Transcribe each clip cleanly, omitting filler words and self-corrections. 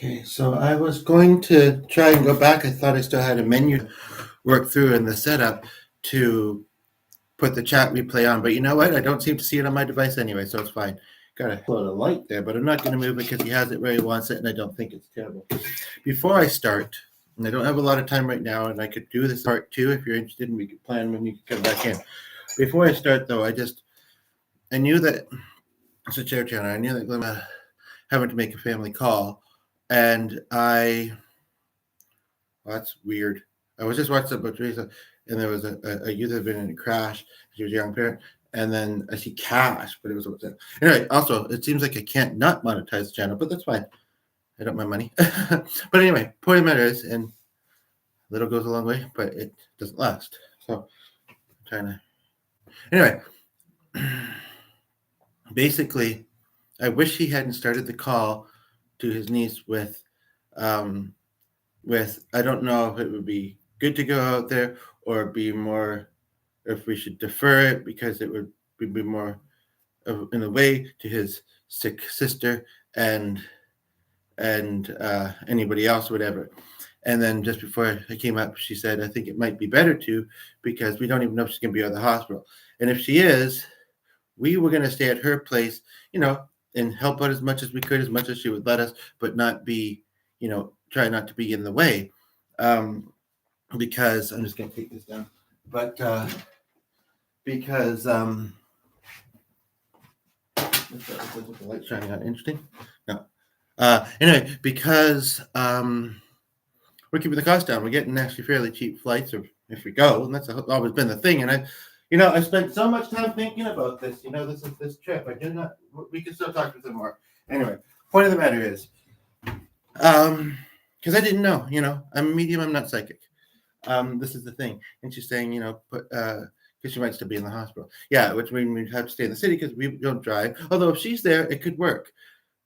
Okay, so I was going to try and go back. I thought I still had a menu to work through in the setup to put the chat replay on, but you know what? I don't seem to see it on my device anyway, so it's fine. Got a lot of light there, but I'm not going to move it because he has it where he wants it, and I don't think it's terrible. Before I start, and I don't have a lot of time right now, and I could do this part two if you're interested, and we could plan when you can come back in. Before I start, though, I knew that it's a chair channel. I knew that I'm having to make a family call, and well, that's weird. I was just watching about Teresa, and there was a youth that had been in a crash. She was a young parent, and then I see cash, but it was anyway. Also, it seems like I can't not monetize the channel, but that's fine. I don't mind money. But anyway, point of the matter is, and little goes a long way, but it doesn't last. So I'm trying to. Anyway, basically, I wish he hadn't started the call to his niece with I don't know if it would be good to go out there or be more, if we should defer it because it would be more in a way to his sick sister and anybody else, whatever. And then just before I came up, she said, I think it might be better to, because we don't even know if she's going to be out of the hospital. And if she is, we were going to stay at her place, and help out as much as we could, as much as she would let us, but not be, try not to be in the way. Because I'm just going to take this down. But because the light shining out, interesting. No. Anyway, because we're keeping the cost down. We're getting actually fairly cheap flights, or if we go, and that's always been the thing. And I spent so much time thinking about this. This trip. I did not. We can still talk with them more. Anyway, point of the matter is, because I didn't know. I'm a medium. I'm not psychic. This is the thing. And she's saying, because she might still be in the hospital. Yeah, which means we have to stay in the city because we don't drive. Although if she's there, it could work.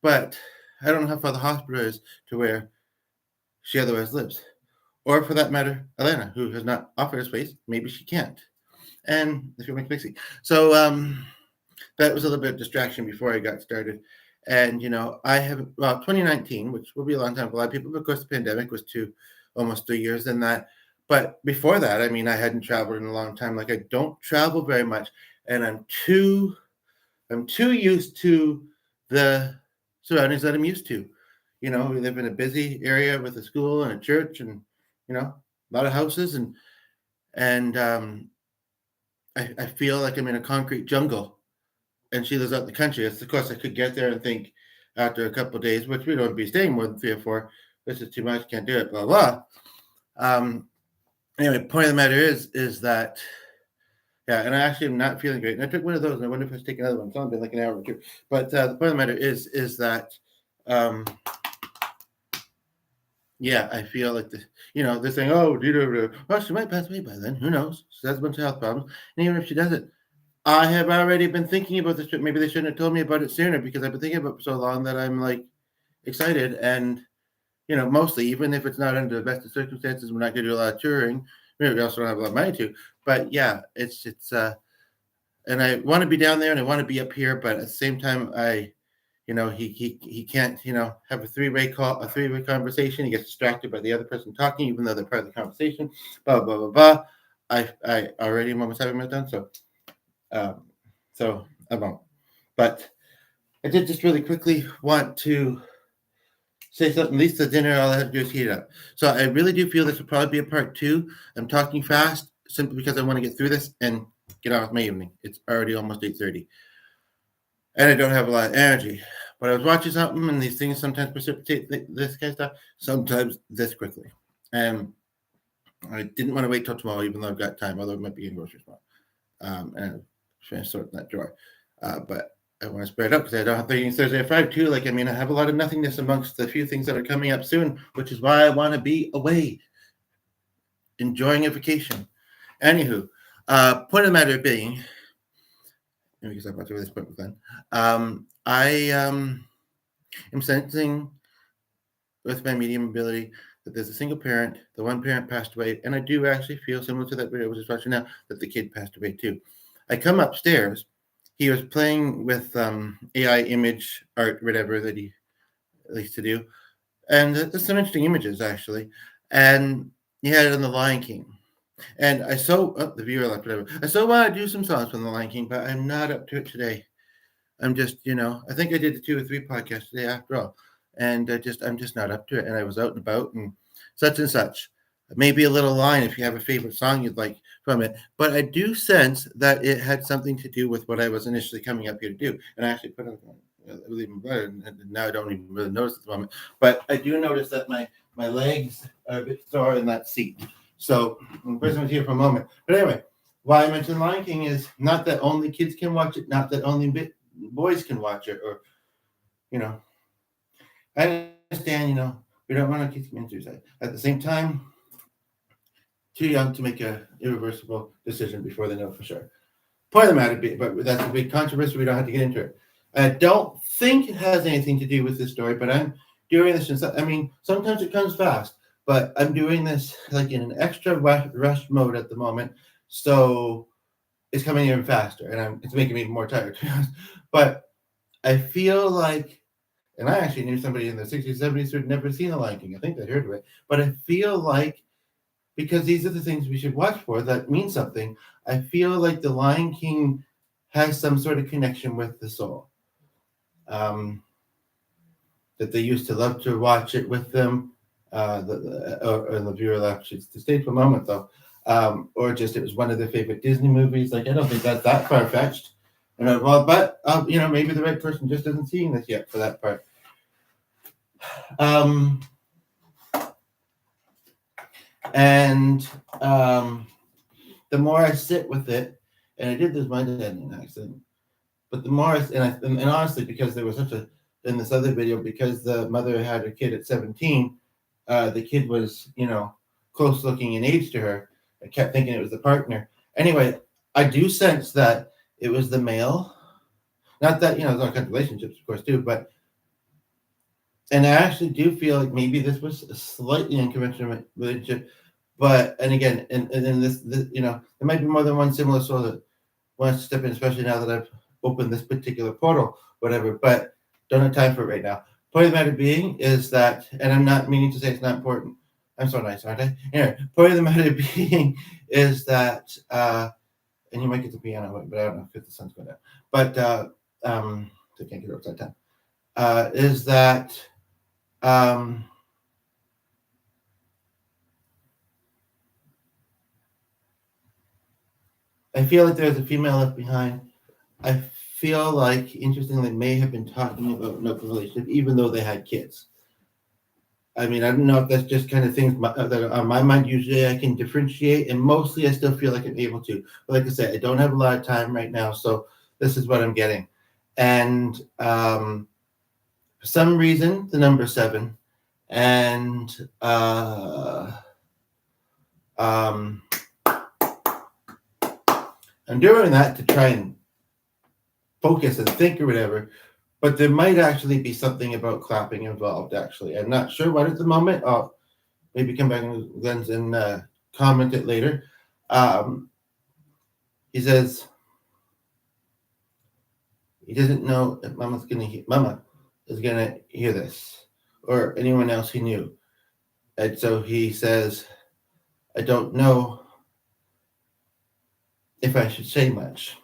But I don't know how far the hospital is to where she otherwise lives. Or for that matter, Elena, who has not offered a space, maybe she can't. And if you make mixing. So that was a little bit of distraction before I got started. And, I have, 2019, which will be a long time for a lot of people, but of course the pandemic was almost 3 years in that. But before that, I hadn't traveled in a long time. Like, I don't travel very much, and I'm too used to the surroundings that I'm used to. We live in a busy area with a school and a church, and a lot of houses, and I feel like I'm in a concrete jungle. And she lives out in the country. Of course, I could get there and think after a couple of days, which we don't be staying more than 3 or 4. This is too much. Can't do it. Blah blah. Anyway, point of the matter is that, yeah, and I actually am not feeling great. And I took one of those, and I wonder if I should take another one. It's only been like an hour or two. But the point of the matter is that, yeah, I feel like they're saying, oh, well, she might pass away by then. Who knows? She has a bunch of health problems. And even if she doesn't, I have already been thinking about this trip. Maybe they shouldn't have told me about it sooner, because I've been thinking about it for so long that I'm like excited. And mostly, even if it's not under the best of circumstances, we're not going to do a lot of touring. Maybe we also don't have a lot of money to. But yeah, it's and I want to be down there and I want to be up here, but at the same time, he can't, have a three-way conversation. He gets distracted by the other person talking, even though they're part of the conversation. Blah blah blah blah. I already am almost having a meltdown, so I won't. But I did just really quickly want to say something. At least the dinner, all I have to do is heat it up. So I really do feel this will probably be a part 2. I'm talking fast simply because I want to get through this and get on with my evening. It's already almost 8:30. And I don't have a lot of energy. But I was watching something, and these things sometimes precipitate this kind of stuff, sometimes this quickly. And I didn't want to wait till tomorrow, even though I've got time, although it might be in groceries tomorrow. And I'm trying to sort in that drawer. But I want to spread it out because I don't have things Thursday or Friday too. I have a lot of nothingness amongst the few things that are coming up soon, which is why I want to be away, enjoying a vacation. Anywho, point of the matter being, because I've got to this point with Glenn, I am sensing with my medium ability that there's a single parent. The one parent passed away, and I do actually feel similar to that video I was just watching now, that the kid passed away too. I come upstairs. He was playing with AI image art, whatever that he likes to do. and there's some interesting images actually. And he had it on the Lion King. And I so the viewer left whatever. I so want to do some songs from the Lion King, but I'm not up to it today. I'm just, I think I did the 2 or 3 podcasts today after all, and I'm just not up to it. And I was out and about and such and such. Maybe a little line if you have a favorite song you'd like from it. But I do sense that it had something to do with what I was initially coming up here to do. And I actually put it even better, and now I don't even really notice at the moment. But I do notice that my legs are a bit sore in that seat. So the person was here for a moment. But anyway, why I mentioned Lion King is not that only kids can watch it, not that only boys can watch it, or you know, I understand. We don't want to kids commit suicide. At the same time, too young to make a irreversible decision before they know for sure. Point of the matter, but that's a big controversy. We don't have to get into it. I don't think it has anything to do with this story, but I'm doing this. Sometimes it comes fast, but I'm doing this like in an extra rush mode at the moment. So it's coming even faster, and it's making me more tired. But I feel like, and I actually knew somebody in the 60s, 70s who had never seen The Lion King. I think they heard of it. But I feel like, because these are the things we should watch for that mean something, I feel like The Lion King has some sort of connection with the soul. That they used to love to watch it with them. The viewer left to stay for a moment, though. Or just it was one of their favorite Disney movies. Like, I don't think that's that far-fetched. But maybe the right person just isn't seeing this yet for that part. And the more I sit with it, and I did this my dad in an accident, but the more and honestly, because there was in this other video, because the mother had her kid at 17, the kid was close looking in age to her. I kept thinking it was the partner. Anyway, I do sense that it was the male. Not that there's all kinds of relationships, of course, too, but. And I actually do feel like maybe this was a slightly unconventional relationship, and again, and then this, there might be more than one similar soul that wants to step in, especially now that I've opened this particular portal, whatever. But don't have time for it right now. Point of the matter being is that, and I'm not meaning to say it's not important. I'm so nice, aren't I? Anyway, point of the matter being is that, and you might get the piano, but I don't know if the sun's going down. But I can't get it upside down. Is that. I feel like there's a female left behind. I feel like, interestingly, may have been talking about an open relationship, even though they had kids. I don't know if that's just kind of things that are on my mind. Usually I can differentiate, and mostly I still feel like I'm able to. But like I said, I don't have a lot of time right now, so this is what I'm getting. And for some reason, the number 7, and I'm doing that to try and focus and think or whatever, but there might actually be something about clapping involved, actually. I'm not sure what at the moment. I'll maybe come back and Glenn's and comment it later. He says he doesn't know if Mama is gonna hear this, or anyone else he knew. And so he says, I don't know if I should say much.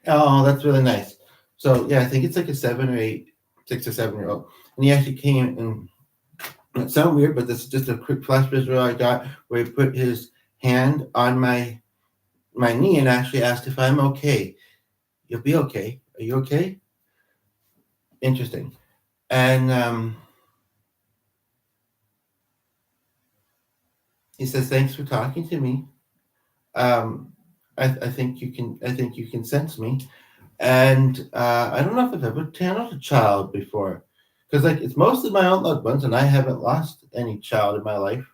Oh, that's really nice. So yeah, I think it's like a 7 or 8, 6 or 7-year-old. And he actually came, and it sounds weird, but this is just a quick flash visual I got where he put his hand on my knee and actually asked if I'm okay. You'll be okay. Are you okay? Interesting. And he says, thanks for talking to me. I think you can sense me. And I don't know if I've ever channeled a child before, because it's mostly my own loved ones, and I haven't lost any child in my life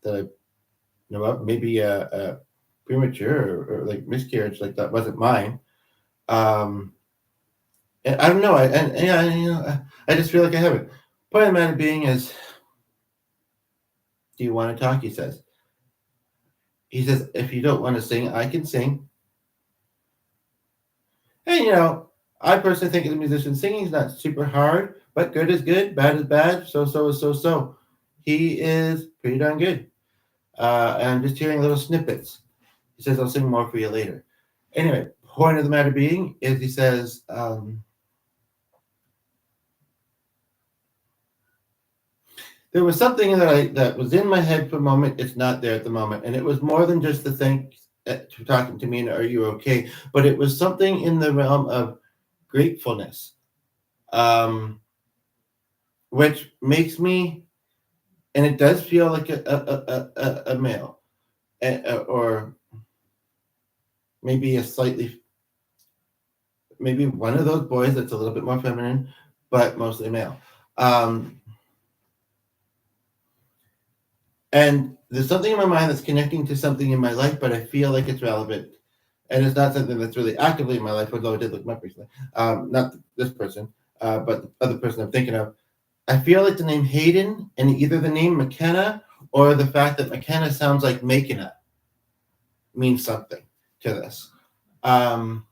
that I know of. Maybe a premature or like miscarriage, like that wasn't mine. And I don't know. I just feel like I haven't. Point of the matter being is, do you want to talk? He says. If you don't want to sing, I can sing. And I personally think as a musician, singing is not super hard, but good is good, bad is bad, so is so. He is pretty darn good. And I'm just hearing little snippets. He says, I'll sing more for you later. Anyway, point of the matter being is he says, there was something that was in my head for a moment. It's not there at the moment. And it was more than just the thanks for talking to me and are you okay? But it was something in the realm of gratefulness, which makes me, and it does feel like a male, or maybe maybe one of those boys that's a little bit more feminine, but mostly male. And there's something in my mind that's connecting to something in my life, but I feel like it's relevant. And it's not something that's really actively in my life, although I did look them up recently. Not this person, but the other person I'm thinking of. I feel like the name Hayden and either the name McKenna or the fact that McKenna sounds like Makena means something to this. And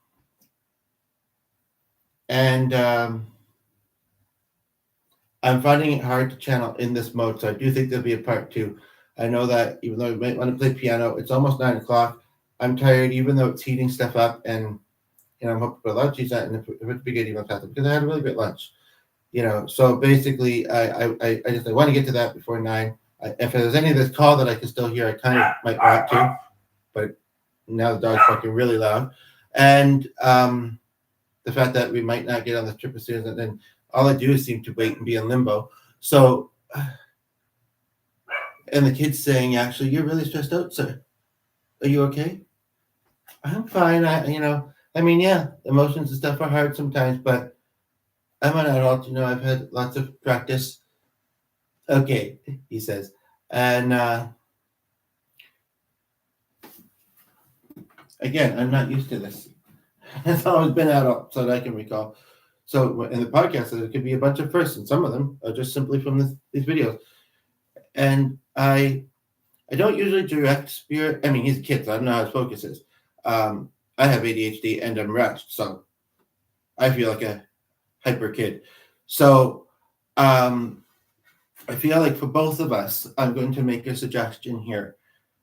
I'm finding it hard to channel in this mode, so I do think there'll be a part 2. I know that even though we might want to play piano, it's almost 9 o'clock. I'm tired, even though it's heating stuff up, and I'm hoping for lunch. He's not, and if it's spaghetti, even faster because I had a really great lunch. So basically, I want to get to that before 9. If there's any of this call that I can still hear, I kind of might want to, but now the dog's fucking really loud, and the fact that we might not get on the trip as soon as, and then all I do is seem to wait and be in limbo. So, and the kid's saying, actually, you're really stressed out, sir. Are you okay? I'm fine. Yeah, emotions and stuff are hard sometimes, but I'm an adult. I've had lots of practice. Okay, he says. And again, I'm not used to this. It's always been adult, so that I can recall. So in the podcast, there could be a bunch of firsts, and some of them are just simply from these videos. And I don't usually direct Spirit. I mean, he's a kid, so I don't know how his focus is. I have ADHD and I'm rushed, so I feel like a hyper kid. So I feel like for both of us, I'm going to make a suggestion here.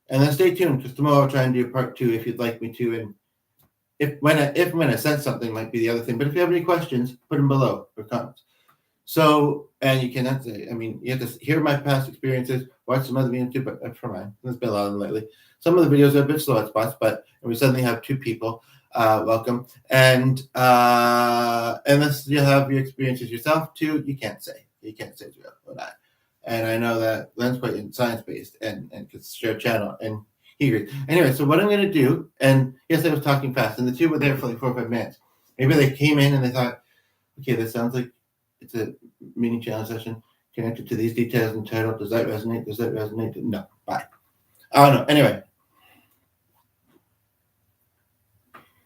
And then stay tuned, because tomorrow I'll try and do part 2 if you'd like me to. And if when I said something might be the other thing. But if you have any questions, put them below or comments. So, and you cannot say, you have to hear my past experiences, watch some other videos too, but for mine, there's been a lot of them lately. Some of the videos are a bit slow at spots, but we suddenly have 2 people. Welcome. And this, you'll have your experiences yourself too. You can't say it's real or not. And I know that Glenn's quite science-based and could share a channel and he anyway, so what I'm going to do, and yes, I was talking fast, and the 2 were there for like 4 or 5 minutes. Maybe they came in and they thought, okay, this sounds like it's a mini challenge session connected to these details and title. Does that resonate? Does that resonate? No. Bye. I don't know. Anyway.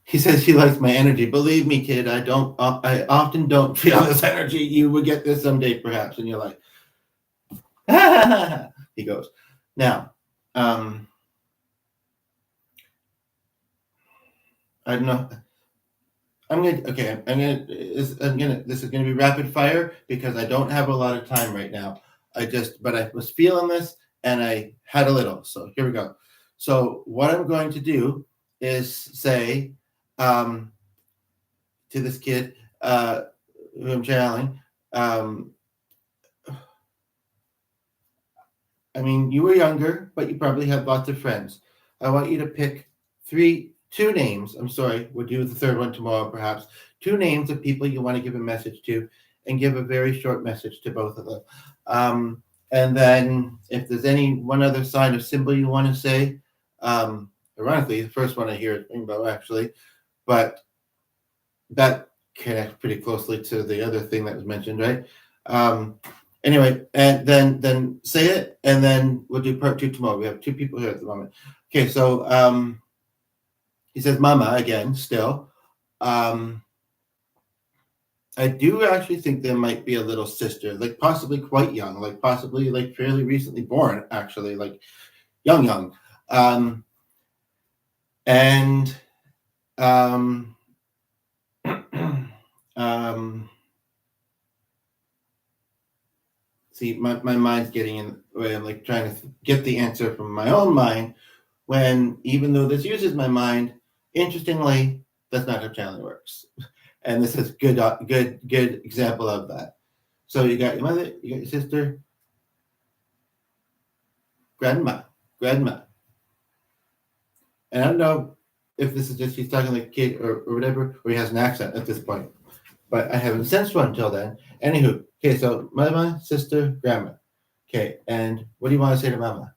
He says he likes my energy. Believe me, kid, I often don't feel this energy. You will get this someday, perhaps. And you're like, he goes. Now, I don't know. This is gonna be rapid fire because I don't have a lot of time right now. But I was feeling this and I had a little. So here we go. So what I'm going to do is say to this kid who I'm channeling, you were younger, but you probably had lots of friends. I want you to pick 2 names. I'm sorry, we'll do the third one tomorrow, perhaps. 2 names of people you want to give a message to, and give a very short message to both of them. And then if there's any one other sign of symbol you want to say, ironically, the first one I hear is rainbow, actually, but that connects pretty closely to the other thing that was mentioned, right? Anyway, and then say it, and then we'll do part 2 tomorrow. We have 2 people here at the moment. Okay, so he says mama again, still. I do actually think there might be a little sister, like possibly quite young, like possibly like fairly recently born, actually, like young. And See, my mind's getting in the way. I'm like trying to get the answer from my own mind when, even though this uses my mind, interestingly, that's not how channeling works. And this is good example of that. So you got your mother, you got your sister, grandma. And I don't know if this is just he's talking like a kid or whatever, or he has an accent at this point. But I haven't sensed one until then. Anywho, okay, so mama, sister, grandma. Okay, and what do you want to say to mama?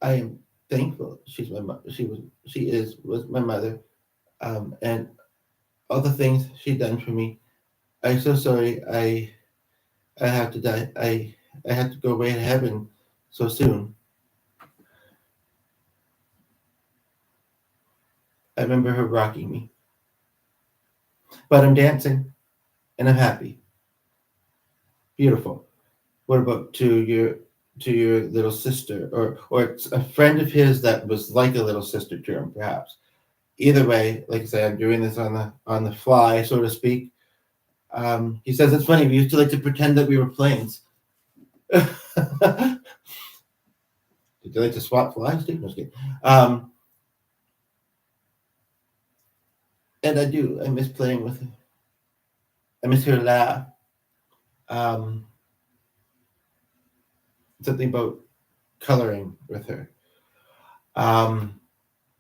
I am thankful she's my mother. Was my mother, and all the things she done for me. I'm so sorry. I have to die. I have to go away to heaven so soon. I remember her rocking me, but I'm dancing and I'm happy. Beautiful. What about to your little sister, or it's a friend of his that was like a little sister to him, perhaps? Either way, like I said, I'm doing this on the fly, so to speak. He says it's funny. We used to like to pretend that we were planes. Did you like to swap flies, dude? No, and I do. I miss playing with her. I miss her laugh. Um, Something about coloring with her. I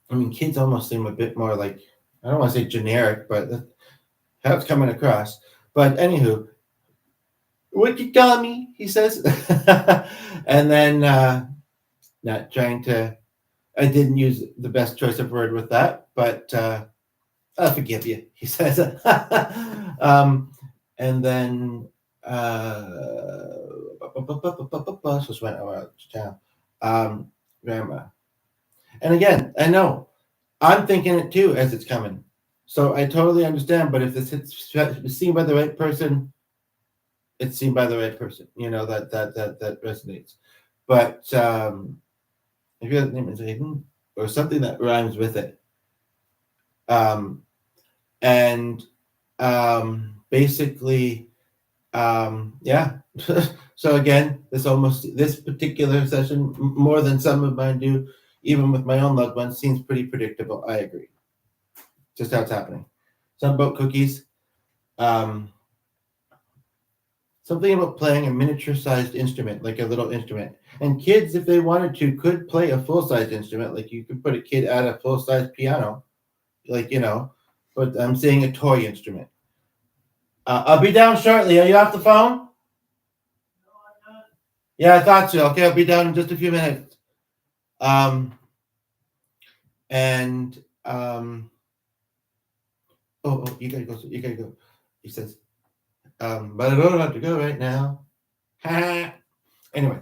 mean, kids almost seem a bit more like, I don't want to say generic, but that's how it's coming across. But anywho, what you call me? He says, and then not trying to. I didn't use the best choice of word with that, but I'll forgive you. He says, and then so went out to town. Grandma, and again, I know I'm thinking it too as it's coming. So I totally understand. But if this is seen by the right person, it's seen by the right person. You know that resonates. But if your name is Aiden or something that rhymes with it, and basically, yeah. So again, this particular session, more than some of mine do, even with my own loved ones, seems pretty predictable. I agree. Just how it's happening. Some about cookies. Something about playing a miniature-sized instrument, like a little instrument. And kids, if they wanted to, could play a full-sized instrument. Like you could put a kid at a full-sized piano, like But I'm saying a toy instrument. I'll be down shortly. Are you off the phone? Yeah, I thought so. Okay, I'll be down in just a few minutes. And you gotta go. You gotta go. He says, but I don't have to go right now. Anyway,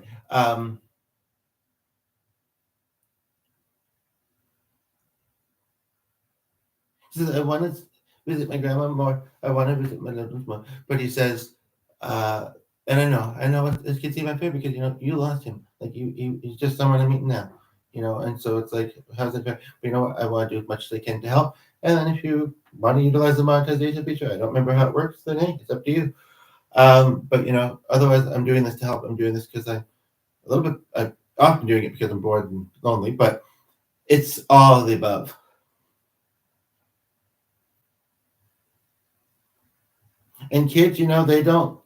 he says, I want to visit my grandma more. I want to visit my loved ones more. But he says, and I know it's gets even fair because you lost him. Like he's just someone I'm meeting now. And so it's like, how's it fair? But you know what? I want to do as much as I can to help. And then if you want to utilize the monetization feature, I don't remember how it works. Then hey, it's up to you. But otherwise, I'm doing this to help. I'm doing this because I'm often doing it because I'm bored and lonely. But it's all of the above. And kids, they don't.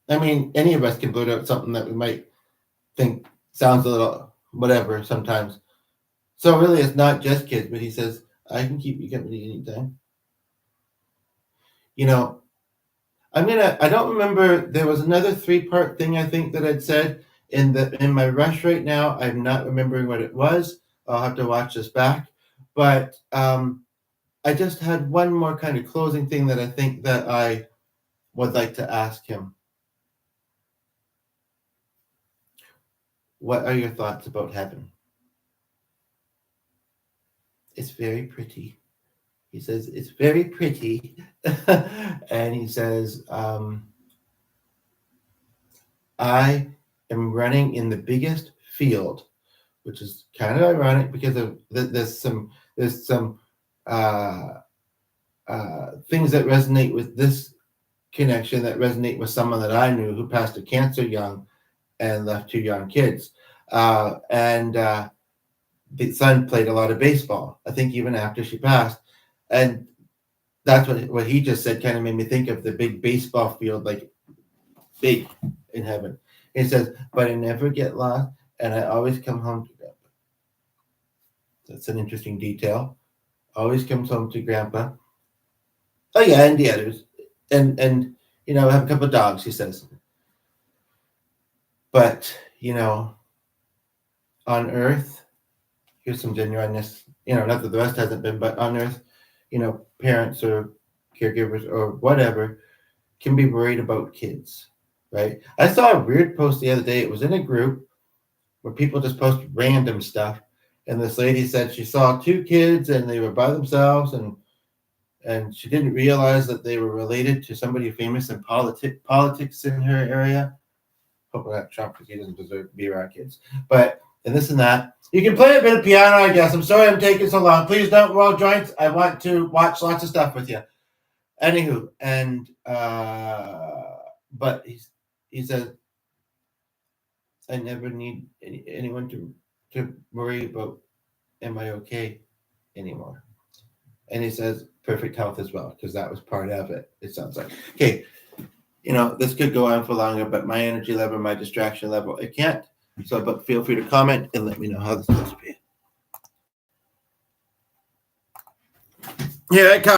I mean, any of us can blurt out something that we might think sounds a little whatever sometimes. So really, it's not just kids. But he says, I can keep you company anytime. I don't remember. There was another 3-part thing I think that I'd said in my rush right now. I'm not remembering what it was. I'll have to watch this back. But I just had one more kind of closing thing that I think that I would like to ask him. What are your thoughts about heaven? It's very pretty. He says, it's very pretty. And he says, I am running in the biggest field, which is kind of ironic because there's some things that resonate with this connection that resonate with someone that I knew who passed of cancer young and left 2 young kids. And the son played a lot of baseball, I think even after she passed. And that's what he just said kind of made me think of the big baseball field, like big in heaven. He says, but I never get lost and I always come home to Grandpa. That's an interesting detail. Always comes home to Grandpa. Oh yeah, and the others. And you know, I have a couple of dogs, he says. But, you know, on Earth, here's some genuineness, you know, not that the rest hasn't been, but on Earth, you know, parents or caregivers or whatever can be worried about kids, right? I saw a weird post the other day. It was in a group where people just post random stuff. And this lady said she saw 2 kids and they were by themselves and she didn't realize that they were related to somebody famous in politics in her area. Hope not Trump, because he doesn't deserve to be around kids. But and this and that. You can play a bit of piano, I guess. I'm sorry I'm taking so long. Please don't roll joints. I want to watch lots of stuff with you. Anywho, and but he said, I never need anyone to worry about am I okay anymore. And he says perfect health as well, because that was part of it. It sounds like okay. You know, this could go on for longer, but my energy level, my distraction level, it can't. So, but feel free to comment and let me know how this goes for you. Here it comes.